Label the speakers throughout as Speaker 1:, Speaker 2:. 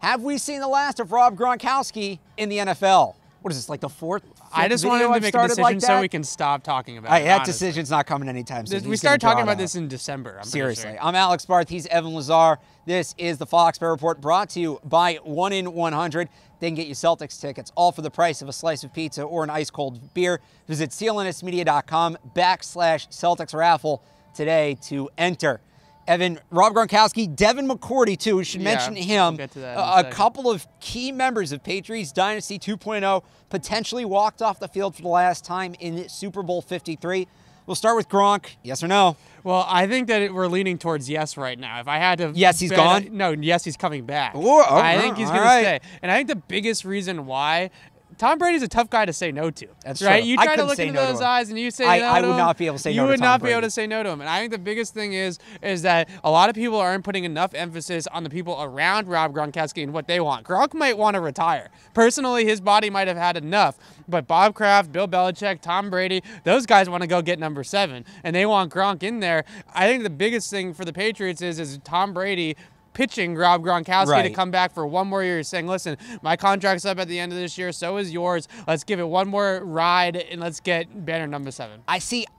Speaker 1: Have we seen the last of Rob Gronkowski in the NFL? What is this, like the fourth?
Speaker 2: I just wanted to make a decision so we can stop talking about it.
Speaker 1: That decision's not coming anytime soon.
Speaker 2: We started talking about this in December.
Speaker 1: Seriously. I'm Alex Barth. He's Evan Lazar. This is the FOXBORO Report, brought to you by 1 in 100. They can get you Celtics tickets, all for the price of a slice of pizza or an ice-cold beer. Visit clnsmedia.com/Celtics raffle today to enter. Evan, Rob Gronkowski, Devin McCourty, too. We should mention him.
Speaker 2: We'll get to that
Speaker 1: a couple of key members of Patriots Dynasty 2.0 potentially walked off the field for the last time in Super Bowl 53. We'll start with Gronk. Yes or no?
Speaker 2: Well, I think that we're leaning towards yes right now. If I had to...
Speaker 1: Yes, he's gone?
Speaker 2: No, yes, he's coming back.
Speaker 1: Ooh,
Speaker 2: I think he's going to stay. And I think the biggest reason why... Tom Brady's a tough guy to say no to.
Speaker 1: That's
Speaker 2: right.
Speaker 1: True.
Speaker 2: You try to look into those eyes and you say no to him.
Speaker 1: I would not be able to say no to Tom
Speaker 2: You would not
Speaker 1: Brady.
Speaker 2: be able to say no to him. And I think the biggest thing is that a lot of people aren't putting enough emphasis on the people around Rob Gronkowski and what they want. Gronk might want to retire. Personally, his body might have had enough. But Bob Kraft, Bill Belichick, Tom Brady, those guys want to go get number 7. And they want Gronk in there. I think the biggest thing for the Patriots is Tom Brady pitching Rob Gronkowski to come back for one more year, saying, listen, my contract's up at the end of this year, so is yours. Let's give it one more ride, and let's get banner number 7.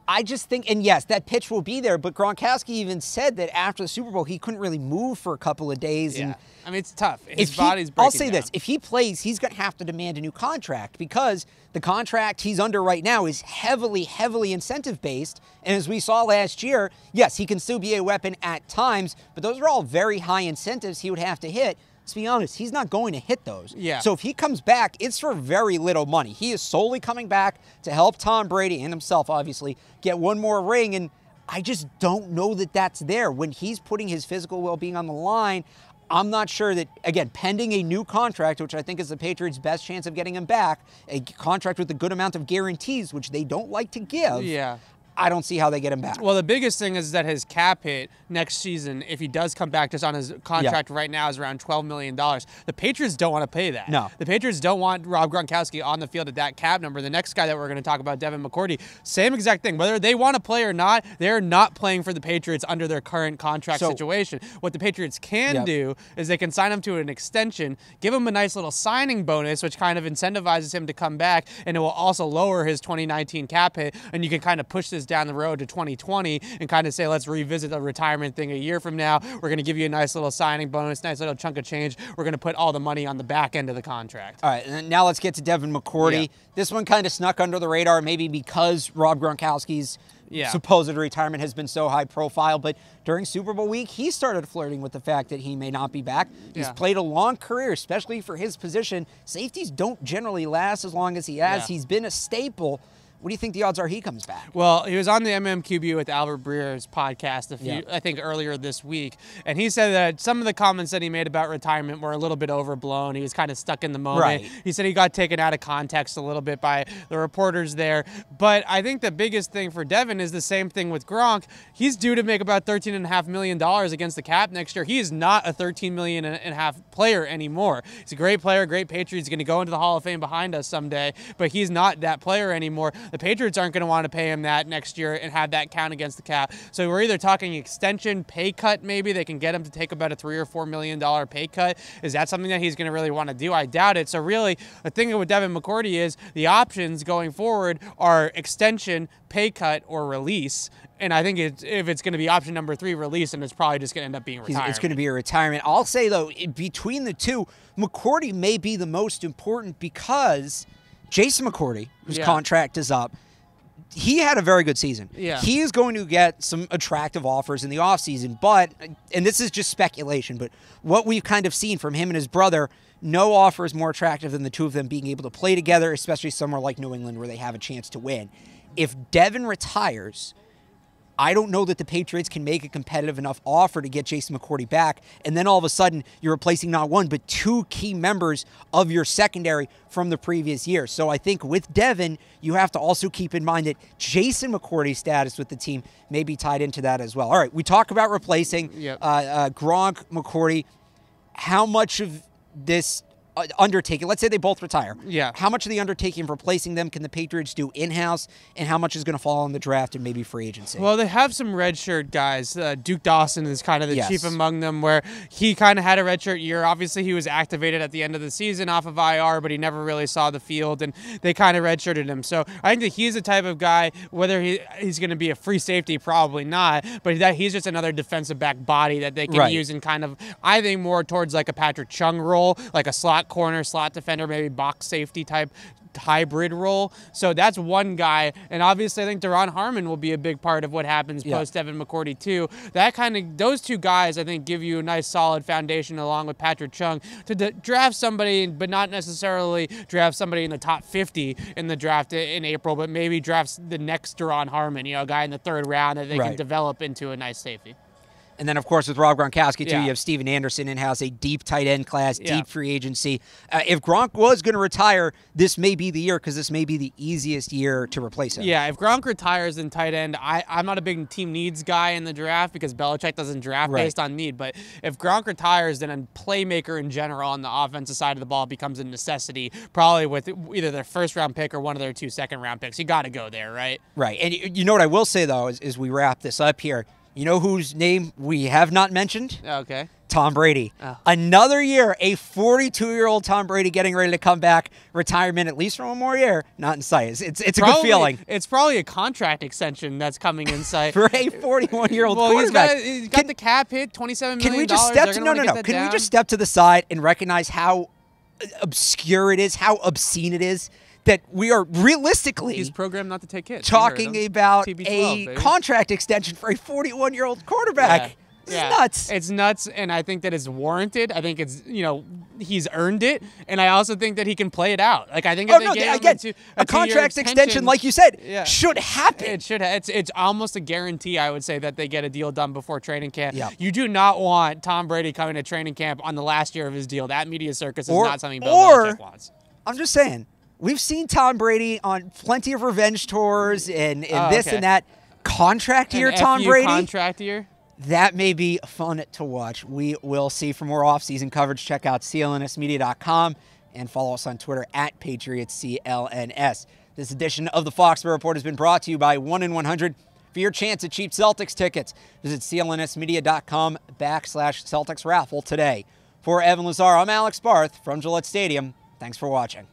Speaker 1: I just think, and yes, that pitch will be there, but Gronkowski even said that after the Super Bowl, he couldn't really move for a couple of days.
Speaker 2: Yeah.
Speaker 1: And
Speaker 2: I mean, it's tough. His body's breaking
Speaker 1: I'll say
Speaker 2: down.
Speaker 1: this. If he plays, he's going to have to demand a new contract because the contract he's under right now is heavily, heavily incentive-based. And as we saw last year, yes, he can still be a weapon at times, but those are all very high incentives he would have to hit. Let's be honest, he's not going to hit those.
Speaker 2: Yeah.
Speaker 1: So if he comes back, it's for very little money. He is solely coming back to help Tom Brady and himself, obviously, get one more ring. And I just don't know that that's there. When he's putting his physical well-being on the line, I'm not sure that, again, pending a new contract, which I think is the Patriots' best chance of getting him back, a contract with a good amount of guarantees, which they don't like to give.
Speaker 2: Yeah.
Speaker 1: I don't see how they get him back.
Speaker 2: Well, the biggest thing is that his cap hit next season, if he does come back just on his contract right now, is around $12 million. The Patriots don't want to pay that.
Speaker 1: No.
Speaker 2: The Patriots don't want Rob Gronkowski on the field at that cap number. The next guy that we're going to talk about, Devin McCourty, same exact thing. Whether they want to play or not, they're not playing for the Patriots under their current contract situation. What the Patriots can do is they can sign him to an extension, give him a nice little signing bonus, which kind of incentivizes him to come back, and it will also lower his 2019 cap hit, and you can kind of push this down the road to 2020 and kind of say, let's revisit the retirement thing a year from now. We're going to give you a nice little signing bonus, nice little chunk of change. We're going to put all the money on the back end of the contract.
Speaker 1: All right, and now let's get to Devin McCourty. This one kind of snuck under the radar, maybe because Rob Gronkowski's supposed retirement has been so high profile, but during Super Bowl week, he started flirting with the fact that he may not be back. He's played a long career, especially for his position. Safeties don't generally last as long as he has. He's been a staple. What do you think the odds are he comes back?
Speaker 2: Well, he was on the MMQB with Albert Breer's podcast I think earlier this week, and he said that some of the comments that he made about retirement were a little bit overblown. He was kind of stuck in the moment. He said he got taken out of context a little bit by the reporters there. But I think the biggest thing for Devin is the same thing with Gronk. He's due to make about $13.5 million against the cap next year. He is not a $13.5 million player anymore. He's a great player, great Patriot. He's going to go into the Hall of Fame behind us someday, but he's not that player anymore. The Patriots aren't going to want to pay him that next year and have that count against the cap. So we're either talking extension, pay cut maybe. They can get him to take about a $3 or $4 million pay cut. Is that something that he's going to really want to do? I doubt it. So really, the thing with Devin McCourty is the options going forward are extension, pay cut, or release. And I think if it's going to be option number 3, release, and it's probably just going to end up being retirement.
Speaker 1: It's going to be a retirement. I'll say, though, between the two, McCourty may be the most important because Jason McCourty, whose contract is up, he had a very good season. He is going to get some attractive offers in the offseason, but, and this is just speculation, but what we've kind of seen from him and his brother, no offer is more attractive than the two of them being able to play together, especially somewhere like New England where they have a chance to win. If Devin retires, I don't know that the Patriots can make a competitive enough offer to get Jason McCourty back, and then all of a sudden you're replacing not one but 2 key members of your secondary from the previous year. So I think with Devin, you have to also keep in mind that Jason McCourty's status with the team may be tied into that as well. All right, we talk about replacing Gronk, McCourty. How much of this undertaking, let's say they both retire.
Speaker 2: Yeah.
Speaker 1: How much of the undertaking of replacing them can the Patriots do in-house, and how much is going to fall on the draft and maybe free agency?
Speaker 2: Well, they have some redshirt guys. Duke Dawson is kind of the chief among them, where he kind of had a redshirt year. Obviously, he was activated at the end of the season off of IR, but he never really saw the field, and they kind of redshirted him. So I think that he's the type of guy, whether he's going to be a free safety, probably not, but that he's just another defensive back body that they can use in kind of, I think, more towards like a Patrick Chung role, like a slot corner, slot defender, maybe box safety type hybrid role. So that's one guy, and obviously I think Daron Harmon will be a big part of what happens post Devin McCourty too. Those two guys I think give you a nice solid foundation along with Patrick Chung to draft somebody, but not necessarily draft somebody in the top 50 in the draft in April, but maybe drafts the next Daron Harmon, a guy in the 3rd round that they can develop into a nice safety.
Speaker 1: And then, of course, with Rob Gronkowski, too, you have Steven Anderson in-house, a deep tight end class, deep free agency. If Gronk was going to retire, this may be the year, because this may be the easiest year to replace him.
Speaker 2: Yeah, if Gronk retires in tight end, I'm not a big team needs guy in the draft, because Belichick doesn't draft based on need. But if Gronk retires, then a playmaker in general on the offensive side of the ball becomes a necessity, probably with either their 1st-round pick or one of their 2 second-round picks. You got to go there, right?
Speaker 1: Right. And you know what I will say, though, as we wrap this up here, you know whose name we have not mentioned?
Speaker 2: Okay.
Speaker 1: Tom Brady. Oh. Another year, a 42-year-old Tom Brady getting ready to come back. Retirement, at least for one more year, not in sight. It's a good feeling.
Speaker 2: It's probably a contract extension that's coming in sight.
Speaker 1: For a 41-year-old quarterback.
Speaker 2: He's got the cap hit, $27 million.
Speaker 1: Can we just step to, no. Can we just step to the side and recognize how obscure it is, how obscene it is? That we are realistically
Speaker 2: he's programmed not to take hits.
Speaker 1: Talking about a contract extension for a 41-year-old quarterback. It's nuts.
Speaker 2: It's nuts, and I think that it's warranted. I think it's, he's earned it, and I also think that he can play it out. Like, I think if they get him a
Speaker 1: contract extension, like you said, should happen.
Speaker 2: It should. It's almost a guarantee, I would say, that they get a deal done before training camp.
Speaker 1: Yeah.
Speaker 2: You do not want Tom Brady coming to training camp on the last year of his deal. That media circus is not something Bill Belichick wants.
Speaker 1: I'm just saying. We've seen Tom Brady on plenty of revenge tours and this and that. Contract year, Tom Brady.
Speaker 2: Contract year?
Speaker 1: That may be fun to watch. We will see. For more off-season coverage, check out CLNSmedia.com and follow us on Twitter at PatriotsCLNS. This edition of the FOXBORO Report has been brought to you by 1-in-100. For your chance at cheap Celtics tickets, visit CLNSmedia.com/Celtics raffle today. For Evan Lazar, I'm Alex Barth from Gillette Stadium. Thanks for watching.